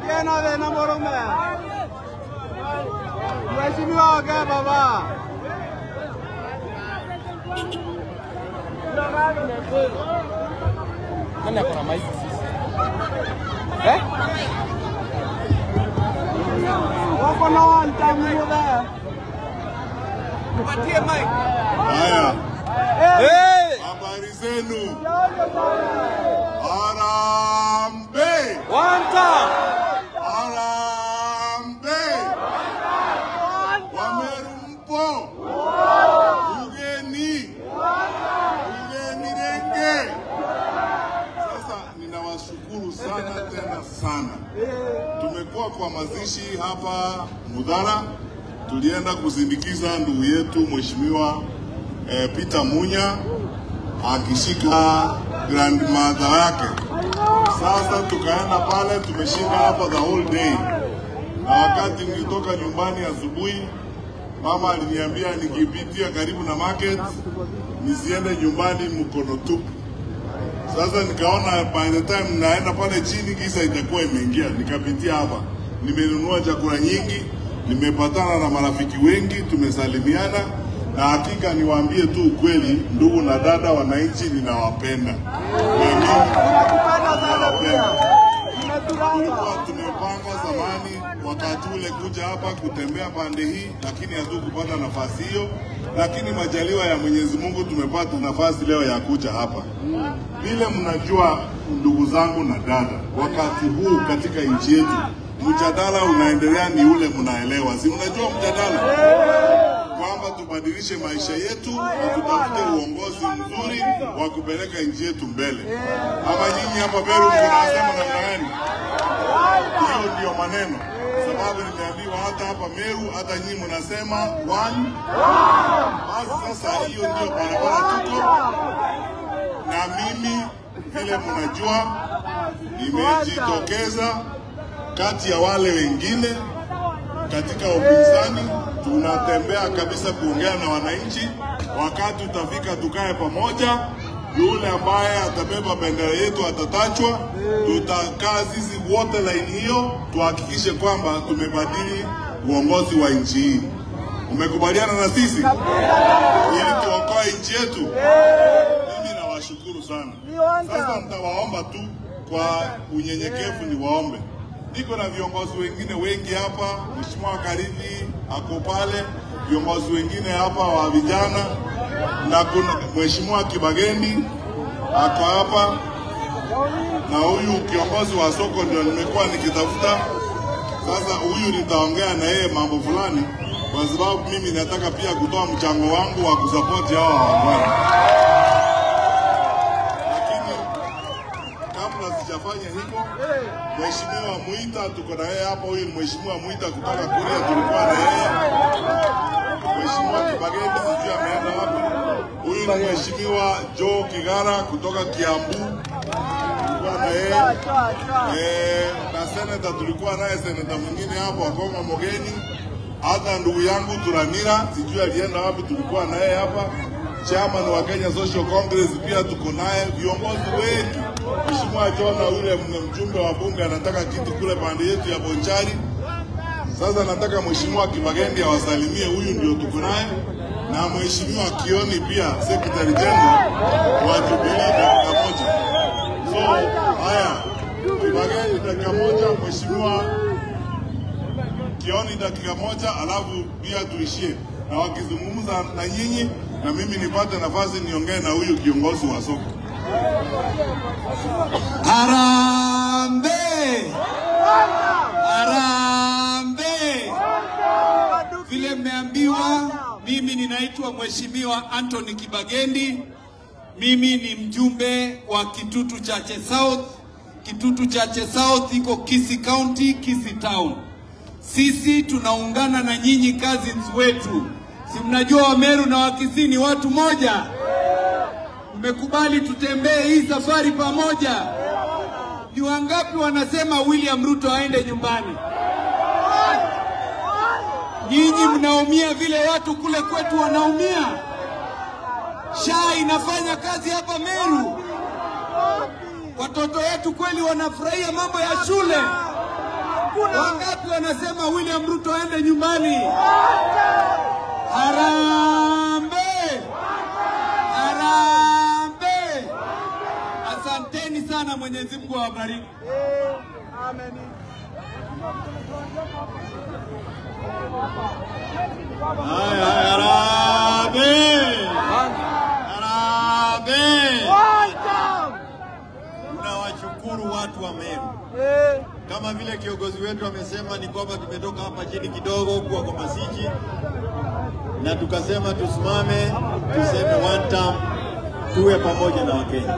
Kena de namorume. Mheshimiwa ongea baba. Nani akona maiki sisi? Wako na wantamu there. Patie mic. Haya. Hey! Habari zenu. Harambee. Wanta! Harambee. Wameru mpo. Ugeni. Ugeni renge. Sasa ninawashukuru sana tena sana. Tumekuwa kwa mazishi hapa Mudhara. Tulienda kusindikiza ndugu yetu Mheshimiwa Peter Munya akishika grandmother yake. Sasa tukaenda pale, tumeshinda hapa the whole day. Na wakati nilitoka nyumbani asubuhi, mama aliniambia nikipitia karibu na market nisiende nyumbani mkono tupu. Sasa nikaona by the time naenda pale chini giza itakuwa imeingia. Nikapitia hapa. Nimenunua chakula nyingi, nimepatana na marafiki wengi, tumesalimiana. Na hakika niwaambie tu ukweli, ndugu na dada wananchi, ninawapenda. Tumepanga zamani wakati ule kuja hapa kutembea pande hii, lakini hatukupata nafasi hiyo. Lakini majaliwa ya Mwenyezi Mungu tumepata nafasi leo ya kuja hapa. Vile mnajua ndugu zangu na dada, wakati huu katika nchi yetu mjadala unaendelea ni ule mnaelewa. Si mnajua mjadala? Kwamba tubadilishe maisha yetu na tutafute uongozi mzuri wa kupeleka nchi yetu mbele. Ama nyinyi hapa Meru mnasema namna gani? Hiyo ndio maneno. Sababu nimeambiwa hata hapa Meru hata nyinyi mnasema one. Basi sasa hiyo ndio barabara tuko. Na mimi vile mnajua nimejitokeza kati ya wale wengine katika upinzani. Tunatembea kabisa kuongea na wananchi. Wakati utafika tukae pamoja, yule ambaye atabeba bendera yetu atatachwa. Tutakaa sisi wote line hiyo, tuhakikishe kwamba tumebadili uongozi wa nchi hii. Umekubaliana na sisi? Ili tuokoe nchi yetu. Mimi nawashukuru sana. Sasa nitawaomba tu kwa unyenyekevu niwaombe. Niko na viongozi wengine wengi hapa, Mheshimiwa Karithi ako pale, viongozi wengine hapa wa vijana, na kuna Mheshimiwa Kibageni ako hapa, na huyu kiongozi wa soko ndio nimekuwa nikitafuta. Sasa huyu nitaongea na yeye mambo fulani, kwa sababu mimi nataka pia kutoa mchango wangu wa kusupport hao wangwana. Lakini kabla sijafanya hivyo, Mheshimiwa Muita tuko na yeye hapa. Huyu ni Mheshimiwa Muita kutoka Kuria, tulikuwa na yeye. Mheshimiwa Kibageni sijui ameenda wapi. Huyu ni Mheshimiwa Joe Kigara kutoka Kiambu, tulikuwa na yeye. Na senator tulikuwa naye, senator mwingine hapo Akoma Mogeni. Hata ndugu yangu Turamira sijui alienda wapi, tulikuwa na yeye hapa. Chairman wa Kenya Social Congress pia tuko naye, viongozi wengi. Mheshimiwa Jona yule mjumbe wa bunge anataka kitu kule pande yetu ya Bonchari. Sasa nataka Mheshimiwa Kibageni awasalimie, huyu ndio tuko naye. Na Mheshimiwa Kioni pia Secretary General wa Jubilee dakika moja. So haya, Kibageni dakika moja, Mheshimiwa Kioni dakika moja, alafu pia tuishie na wakizungumza na nyinyi, na mimi nipate nafasi niongee na huyu kiongozi wa soko. Harambee! Harambee! Vile mmeambiwa, mimi ninaitwa Mheshimiwa Anthony Kibageni. Mimi ni mjumbe wa Kitutu Chache South. Kitutu Chache South iko Kisii County, Kisii Town. Sisi tunaungana na nyinyi cousins wetu. Si mnajua Wameru na Wakisii ni watu moja? Mmekubali tutembee hii safari pamoja. Ni wangapi wanasema William Ruto aende nyumbani? Nyinyi mnaumia vile watu kule kwetu wanaumia. SHA inafanya kazi hapa Meru. Watoto wetu kweli wanafurahia mambo ya shule. Wangapi wanasema William Ruto aende nyumbani? Harambee! Harambee! Asanteni sana, Mwenyezi Mungu awabariki. Amen. Harambee! Harambee! Tunawashukuru watu wa Meru. Kama vile kiongozi wetu amesema, ni kwamba tumetoka hapa chini kidogo kwa Masiji na tukasema tusimame tuseme one term, tuwe pamoja na Wakenya.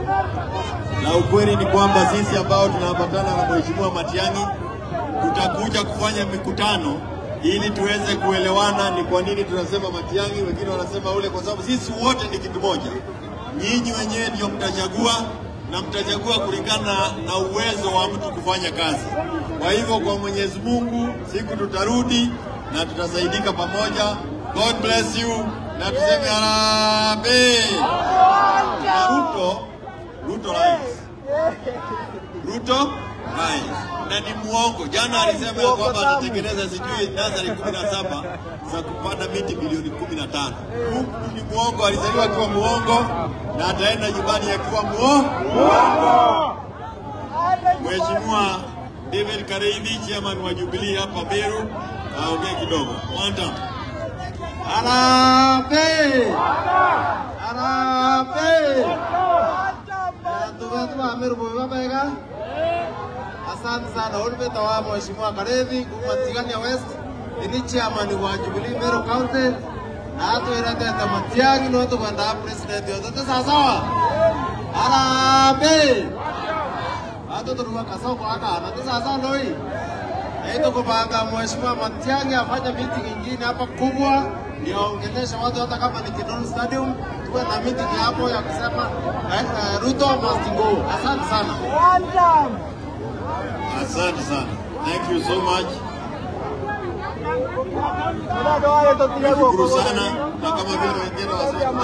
Na ukweli ni kwamba sisi ambao tunapatana na Mheshimiwa Matiang'i tutakuja kufanya mikutano ili tuweze kuelewana ni kwa nini tunasema Matiang'i, wengine wanasema ule, kwa sababu sisi wote ni kitu moja. Nyinyi wenyewe ndio mtachagua na mtachagua kulingana na uwezo wa mtu kufanya kazi. Kwa hivyo kwa Mwenyezi Mungu siku tutarudi na tutasaidika pamoja. God bless you na tuseme harambee. Ruto rais. Ruto rais. Na ni muongo. Jana alisema kwamba atatengeneza sijui nazari 17 za kupanda miti bilioni 15. Ni muongo, alizaliwa akiwa muongo na ataenda nyumbani akiwa muongo. Mheshimiwa David Kareithi, chairman wa Jubilee hapa Meru, aongee kidogo. Mwanta. Harambee! Harambee! Tumetuma Meru bwega. Asante sana. Ulipeta wa Mheshimiwa Kareithi kupatikana West, ni chairman wa Jubilee Meru County. Na hatu irata Matiang'i no to kwenda president yote sawa. Harambee! Hatu turuka kasao kwa aka na sasa loi. Eto kupanga Mheshimiwa Matiang'i afanye meeting nyingine hapa kubwa ndio ongelesha watu, hata kama ni Kidon Stadium tuwe na meeting hapo ya kusema Ruto must go. Asante sana. Asante sana. Thank you so much. Tunashukuru sana, na kama vile wengine wasema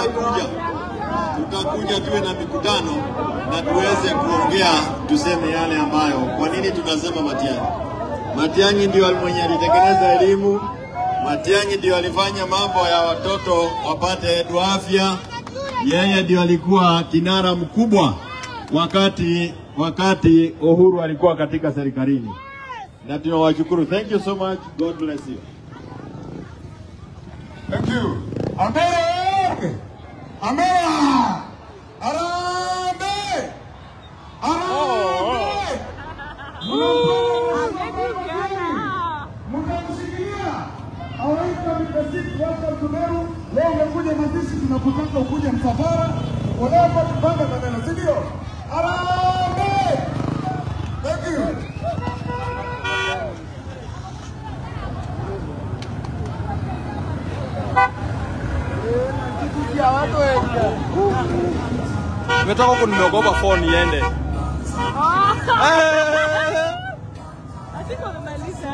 tutakuja tuwe na mikutano na tuweze kuongea, tuseme yale ambayo, kwa nini tunasema Matiang'i. Matiang'i ndio mwenye alitengeneza elimu. Matiang'i ndio alifanya mambo ya watoto wapate afya. Yeye ndio alikuwa kinara mkubwa wakati Uhuru alikuwa katika serikalini. Na tunawashukuru. Thank you so much. God bless you. Thank you. Harambee! Harambee! Harambee! Harambee! Mtamshikilia. Awaita mikasiki watu wa Meru. Leo umekuja mazishi, tunakutaka ukuje msafara. Whatever tupanga maneno, si ndio? Harambee! Thank you. Nimetoka huko, nimeogopa phone iende. Asiko nimaliza.